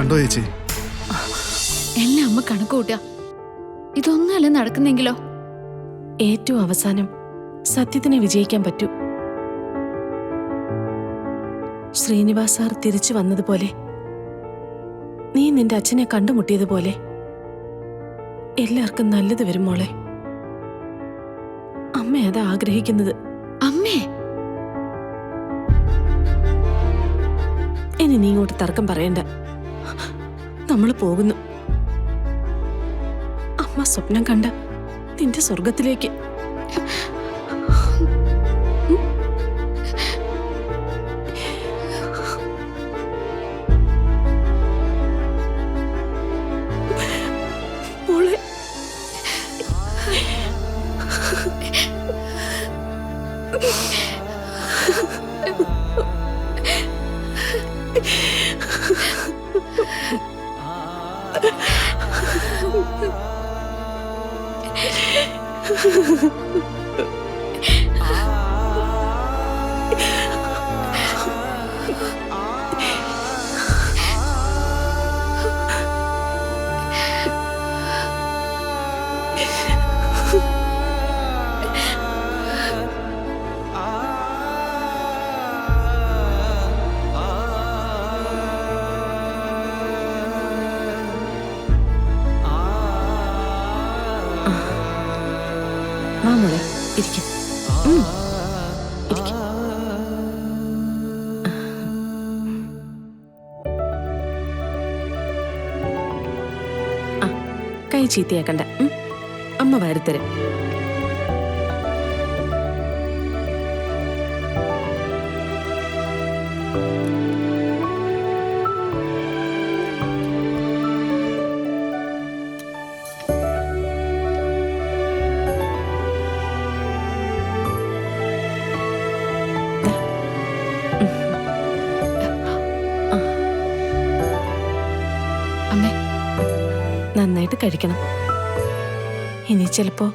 കണ്ടോ ചേച്ചി? എല്ലാം അമ്മ കണക്ക് കൂട്ടുക. ഇതൊന്നുമല്ല നടക്കുന്നെങ്കിലോ? ഏറ്റവും അവസാനം സത്യത്തിനെ വിജയിക്കാൻ പറ്റൂ. ശ്രീനിവാസ് സാർ തിരിച്ചു വന്നതുപോലെ, നീ നിന്റെ അച്ഛനെ കണ്ടുമുട്ടിയതുപോലെ എല്ലാവർക്കും നല്ലത് വരും മോളെ. അമ്മ അതാ ആഗ്രഹിക്കുന്നത്. അമ്മേ, ഇനി നീ ഇങ്ങോട്ട് തർക്കം പറയണ്ട. നമ്മൾ പോകുന്നു. അമ്മ സ്വപ്നം കണ്ട നിന്റെ സ്വർഗത്തിലേക്ക്. മോളെ, വാ മോളെ, ഇരിക്കും. ഇരിക്കും. കൈ ചീത്തയാക്കണ്ട. അമ്മ വാരിത്തരും. അമ്മേ, നന്നായിട്ട് കഴിക്കണം. ഇനി ചിലപ്പോ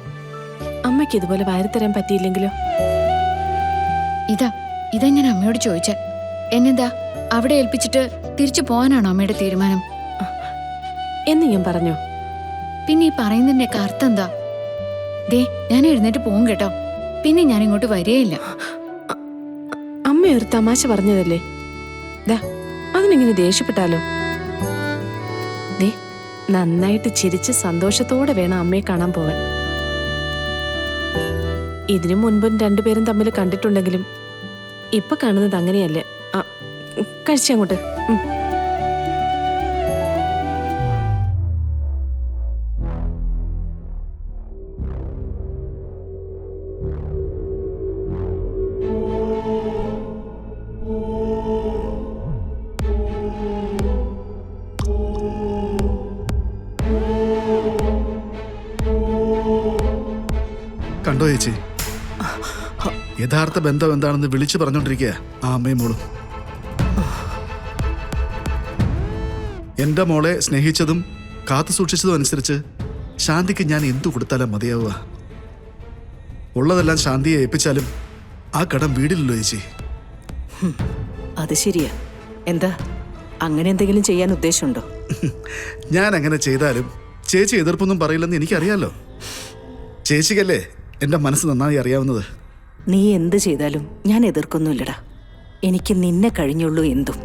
അമ്മയ്ക്ക് ഇതുപോലെ വാരിത്തരാൻ പറ്റിയില്ലെങ്കിലോ? ഇതാ ഞാൻ അമ്മയോട് ചോദിച്ച. എന്നെന്താ അവിടെ ഏൽപ്പിച്ചിട്ട് തിരിച്ചു പോകാനാണോ അമ്മയുടെ തീരുമാനം? എന്ന് ഞാൻ പറഞ്ഞോ? പിന്നെ ഈ പറയുന്നതിന്റെ അർത്ഥം എന്താ? ദേ, ഞാൻ എഴുന്നേറ്റ് പോകും കേട്ടോ. പിന്നെ ഞാൻ ഇങ്ങോട്ട് വരികയില്ല. അമ്മ ഒരു തമാശ പറഞ്ഞതല്ലേ. ദാ, അതിനെങ്ങനെ ദേഷ്യപ്പെട്ടാലോ? ദേ, നന്നായിട്ട് ചിരിച്ച് സന്തോഷത്തോടെ വേണം അമ്മയെ കാണാൻ പോവാൻ. ഇതിനു മുൻപും രണ്ടുപേരും തമ്മിൽ കണ്ടിട്ടുണ്ടെങ്കിലും ഇപ്പൊ കാണുന്നത് അങ്ങനെയല്ലേ. കഴിച്ചങ്ങോട്ട്. കണ്ടോ ചേച്ചി? യഥാർത്ഥ ബന്ധം എന്താണെന്ന് വിളിച്ചു പറഞ്ഞോണ്ടിരിക്കുക ആ അമ്മയും മോളും. എന്റെ മോളെ സ്നേഹിച്ചതും കാത്തു സൂക്ഷിച്ചതും അനുസരിച്ച് ശാന്തിക്ക് ഞാൻ എന്തു കൊടുത്താലും മതിയാവുക. ഉള്ളതെല്ലാം ശാന്തിയെ ഏൽപ്പിച്ചാലും ആ കടം വീടില്ലല്ലോ ചേച്ചി. അത് ശരിയാ. എന്താ, അങ്ങനെ എന്തെങ്കിലും ചെയ്യാൻ ഉദ്ദേശമുണ്ടോ? ഞാൻ അങ്ങനെ ചെയ്താലും ചേച്ചി എതിർപ്പൊന്നും പറയില്ലെന്ന് എനിക്കറിയാലോ. ചേച്ചിക്കല്ലേ എന്റെ മനസ്സ് നന്നായി അറിയാവുന്നത്. നീ എന്ത് ചെയ്താലും ഞാൻ എതിർക്കൊന്നുമില്ലടാ. എനിക്ക് നിന്നെ കഴിഞ്ഞുള്ളൂ എന്തും.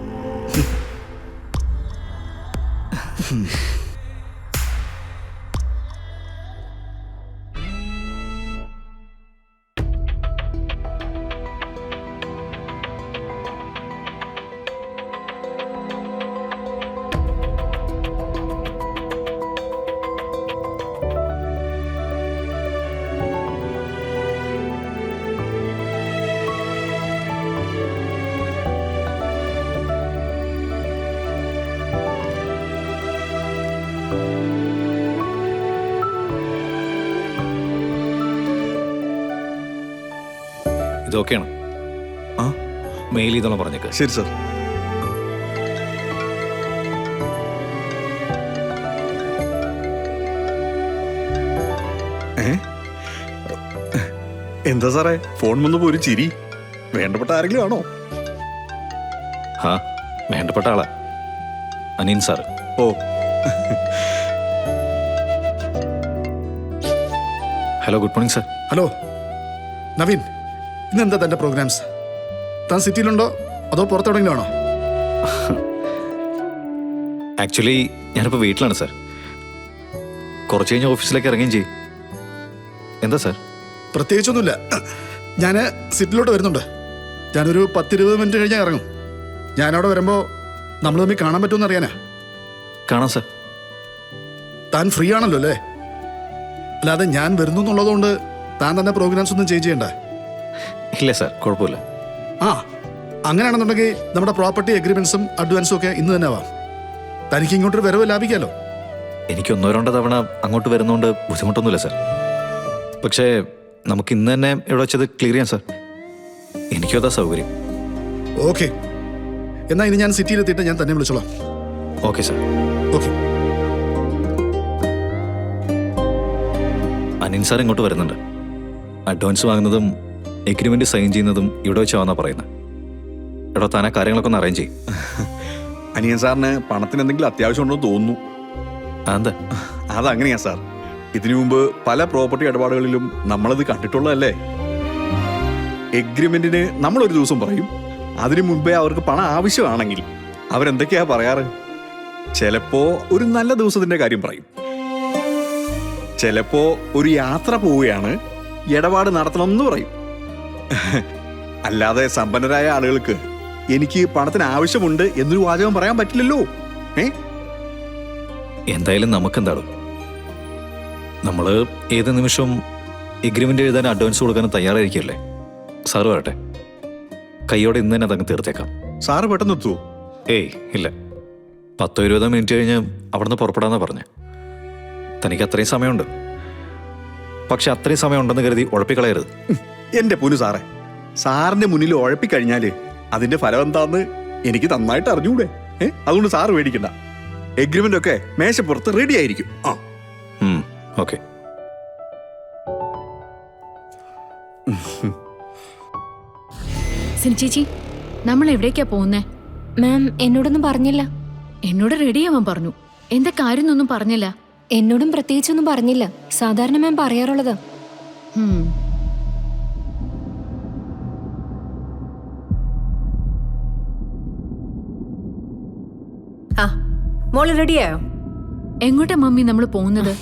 ഇതൊക്കെയാണ്. മെയിൽ ചെയ്തോളാം പറഞ്ഞേക്ക്. ശരി സാർ. എന്താ സാറേ ഫോൺ വന്നപ്പോ ഒരു ചിരി? വേണ്ടപ്പെട്ട ആരെങ്കിലും ആണോ? വേണ്ടപ്പെട്ട ആളാ. അനിയൻ സാറ്. ഓ hello, good morning sir. Hello Naveen, ഇന്നെന്താ തൻ്റെ പ്രോഗ്രാംസ്? താൻ സിറ്റിയിലുണ്ടോ അതോ പുറത്തെവിടെങ്കിലും ആണോ? ആക്ച്വലി ഞാനിപ്പോൾ വീട്ടിലാണ് സാർ. കുറച്ച് കഴിഞ്ഞ് ഓഫീസിലേക്ക് ഇറങ്ങുകയും ചെയ്യും. എന്താ സാർ? പ്രത്യേകിച്ചൊന്നുമില്ല. ഞാൻ സിറ്റിയിലോട്ട് വരുന്നുണ്ട്. ഞാനൊരു 10-20 മിനിറ്റ് കഴിഞ്ഞാൽ ഇറങ്ങും. ഞാനവിടെ വരുമ്പോൾ നമ്മൾ തമ്മിൽ കാണാൻ പറ്റുമെന്ന് അറിയാനാ. കാണാം സാർ. താൻ ഫ്രീ ആണല്ലോ അല്ലേ? അല്ലാതെ ഞാൻ വരുന്നു എന്നുള്ളതുകൊണ്ട് താൻ തന്നെ പ്രോഗ്രാംസ് ഒന്നും ചേഞ്ച് ചെയ്യണ്ട. ഇല്ല സാർ, കുഴപ്പമില്ല. ആ, അങ്ങനെയാണെന്നുണ്ടെങ്കിൽ നമ്മുടെ പ്രോപ്പർട്ടി എഗ്രിമെന്റ്സും അഡ്വാൻസും ഒക്കെ ഇന്ന് തന്നെ ആവാം. തനിക്ക് ഇങ്ങോട്ടൊരു വരവ് ലാഭിക്കാമല്ലോ. എനിക്ക് 1-2 തവണ അങ്ങോട്ട് വരുന്നതുകൊണ്ട് ബുദ്ധിമുട്ടൊന്നുമില്ല സാർ. പക്ഷേ നമുക്ക് ഇന്ന് തന്നെ ഇവിടെ വെച്ചത് ക്ലിയർ ചെയ്യാം സാർ. എനിക്കും അതാ സൗകര്യം. ഓക്കെ, എന്നാൽ ഇനി ഞാൻ സിറ്റിയിലെത്തിയിട്ട് ഞാൻ തന്നെ വിളിച്ചോളാം. Okay sir. Okay. Anin sir ഇങ്ങോട്ട് വരുന്നുണ്ട്. അഡ്വാൻസ് വാങ്ങുന്നതും എഗ്രിമെന്റ് സൈൻ ചെയ്യുന്നതും ഇവിടെ വെച്ചാവാന്നാ പറയുന്നത്. എടോ, താൻ ആ കാര്യങ്ങളൊക്കെ ഒന്ന് അറേഞ്ച് ചെയ്യും. അനിയൻ സാറിന് പണത്തിന് എന്തെങ്കിലും അത്യാവശ്യം ഉണ്ടെന്ന് തോന്നുന്നു. എന്താ? അതങ്ങനെയാ സാർ. ഇതിനു മുമ്പ് പല പ്രോപ്പർട്ടി ഇടപാടുകളിലും നമ്മളത് കണ്ടിട്ടുള്ളതല്ലേ. എഗ്രിമെന്റിന് നമ്മളൊരു ദിവസം പറയും, അതിനു മുൻപേ അവർക്ക് പണം ആവശ്യമാണെങ്കിൽ അവരെന്തൊക്കെയാ പറയാറ്? ചിലപ്പോ ഒരു നല്ല ദിവസത്തിന്റെ കാര്യം പറയും, ചിലപ്പോ ഒരു യാത്ര പോവുകയാണ്, ഇടപാട് നടത്തണം എന്ന് പറയും. അല്ലാതെ സമ്പന്നരായ ആളുകൾക്ക് എനിക്ക് പണത്തിന് ആവശ്യമുണ്ട് എന്നൊരു വാചകം പറയാൻ പറ്റില്ലല്ലോ. എന്തായാലും നമുക്കെന്താണോ, നമ്മൾ ഏത് നിമിഷവും എഗ്രിമെന്റ് എഴുതാൻ അഡ്വാൻസ് കൊടുക്കാനും തയ്യാറായിരിക്കല്ലേ. സാറ് വരട്ടെ, കൈയോടെ ഇന്ന് തന്നെ അതങ്ങ് തീർത്തേക്കാം. സാറ് പെട്ടെന്ന് എത്തുവോ? ഏയ് ഇല്ല, 10-20 മിനിറ്റ് കഴിഞ്ഞ് അവിടുന്ന് പുറപ്പെടാന്നാ പറഞ്ഞേ. തനിക്ക് അത്രയും സമയമുണ്ട്. പക്ഷെ അത്രയും സമയം ഉണ്ടെന്ന് കരുതി ഉഴപ്പിക്കളയരുത്. എന്റെ പൊന്നു സാറേ, സാറിന്റെ മുന്നിൽ ഉഴപ്പിക്കഴിഞ്ഞാല് അതിന്റെ ഫലം എന്താന്ന് എനിക്ക് നന്നായിട്ട് അറിഞ്ഞൂടെ? അതുകൊണ്ട് സാറ് പേടിക്കണ്ട. എഗ്രിമെന്റ് ഒക്കെ മേശപ്പുറത്ത് റെഡി ആയിരിക്കും. ആ, ഓക്കെ. സിനി ചേച്ചി, നമ്മൾ എവിടേക്കാ പോകുന്നേ? മാം എന്നോടൊന്നും പറഞ്ഞില്ല. എന്നോട് റെഡിയാവാൻ പറഞ്ഞു. എന്താ കാര്യം എന്നൊന്നും പറഞ്ഞില്ല. എന്നോടും പ്രത്യേകിച്ചൊന്നും പറഞ്ഞില്ല. സാധാരണ മാം പറയാറുള്ളത്. ഉം. ആ, മോള് റെഡിയായോ? എങ്ങോട്ടാ മമ്മി നമ്മൾ പോകുന്നത്?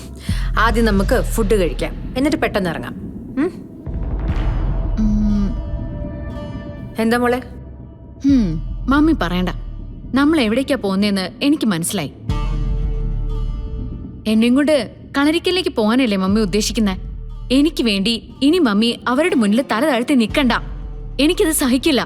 ആദ്യം നമുക്ക് ഫുഡ് കഴിക്കാം, എന്നിട്ട് പെട്ടെന്ന് ഇറങ്ങാം. എന്താ മോളെ? മമ്മി പറയണ്ട. നമ്മൾ എവിടേക്കാ പോകുന്നതെന്ന് എനിക്ക് മനസ്സിലായി. എന്നെയും കൊണ്ട് കളരിക്കലിലേക്ക് പോകാനല്ലേ മമ്മി ഉദ്ദേശിക്കുന്നത്? എനിക്ക് വേണ്ടി ഇനി മമ്മി അവരുടെ മുന്നിൽ തല താഴ്ത്തി നിൽക്കണ്ട. എനിക്കത് സഹിക്കില്ല.